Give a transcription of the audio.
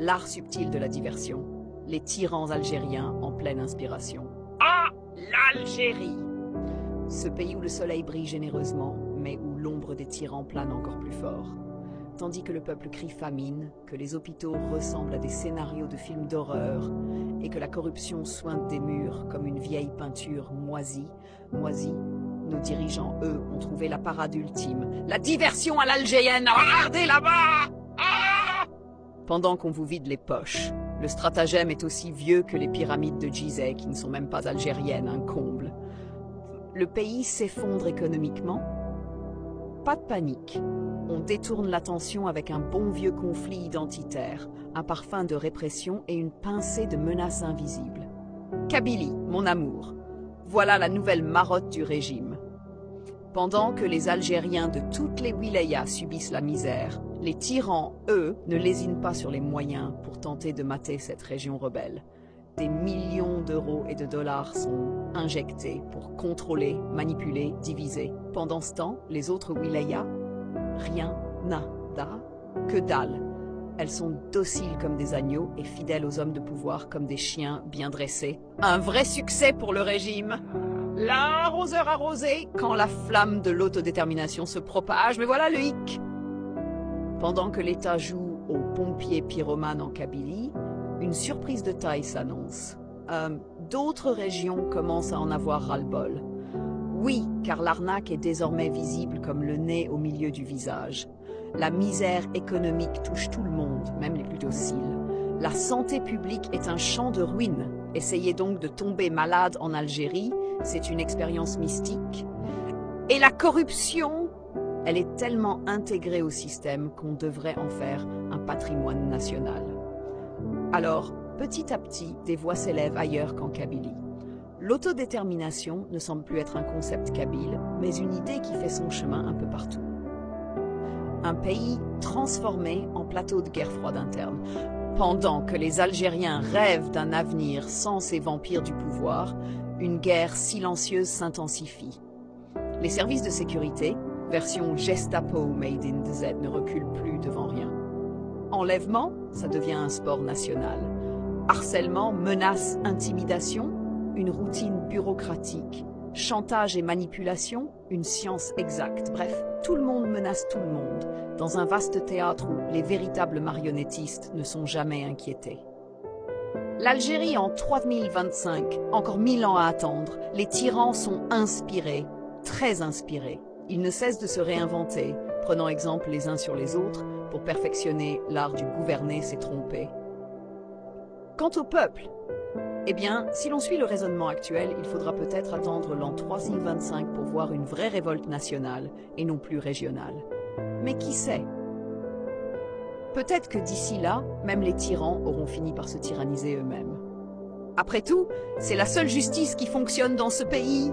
l'art subtil de la diversion, les tyrans algériens en pleine inspiration. Ah, l'Algérie! Ce pays où le soleil brille généreusement, mais où l'ombre des tyrans plane encore plus fort. Tandis que le peuple crie famine, que les hôpitaux ressemblent à des scénarios de films d'horreur, et que la corruption sointe des murs comme une vieille peinture moisie, nos dirigeants, eux, ont trouvé la parade ultime, la diversion à l'algérienne. Regardez là-bas! Ah! Pendant qu'on vous vide les poches, le stratagème est aussi vieux que les pyramides de Gizeh, qui ne sont même pas algériennes, un comble. Le pays s'effondre économiquement. Pas de panique. On détourne l'attention avec un bon vieux conflit identitaire, un parfum de répression et une pincée de menaces invisibles. Kabylie, mon amour, voilà la nouvelle marotte du régime. Pendant que les Algériens de toutes les wilayas subissent la misère, les tyrans, eux, ne lésinent pas sur les moyens pour tenter de mater cette région rebelle. Des millions d'euros et de dollars sont injectés pour contrôler, manipuler, diviser. Pendant ce temps, les autres wilayas, rien, nada, que dalle. Elles sont dociles comme des agneaux et fidèles aux hommes de pouvoir comme des chiens bien dressés. Un vrai succès pour le régime. L'arroseur arrosé quand la flamme de l'autodétermination se propage, mais voilà le hic. Pendant que l'État joue aux pompiers pyromanes en Kabylie, une surprise de taille s'annonce. D'autres régions commencent à en avoir ras-le-bol. Oui, car l'arnaque est désormais visible comme le nez au milieu du visage. La misère économique touche tout le monde, même les plus dociles. La santé publique est un champ de ruines. Essayez donc de tomber malade en Algérie, c'est une expérience mystique. Et la corruption, elle est tellement intégrée au système qu'on devrait en faire un patrimoine national. Alors, petit à petit, des voix s'élèvent ailleurs qu'en Kabylie. L'autodétermination ne semble plus être un concept kabyle, mais une idée qui fait son chemin un peu partout. Un pays transformé en plateau de guerre froide interne. Pendant que les Algériens rêvent d'un avenir sans ces vampires du pouvoir, une guerre silencieuse s'intensifie. Les services de sécurité, version Gestapo made in the Z, ne reculent plus devant rien. Enlèvement, ça devient un sport national. Harcèlement, menaces, intimidation, une routine bureaucratique. Chantage et manipulation, une science exacte. Bref, tout le monde menace tout le monde, dans un vaste théâtre où les véritables marionnettistes ne sont jamais inquiétés. L'Algérie en 3025, encore 1000 ans à attendre, les tyrans sont inspirés, très inspirés. Ils ne cessent de se réinventer, prenant exemple les uns sur les autres pour perfectionner l'art du gouverner s'est trompé. Quant au peuple, eh bien, si l'on suit le raisonnement actuel, il faudra peut-être attendre l'an 3025 pour voir une vraie révolte nationale et non plus régionale. Mais qui sait? Peut-être que d'ici là, même les tyrans auront fini par se tyranniser eux-mêmes. Après tout, c'est la seule justice qui fonctionne dans ce pays.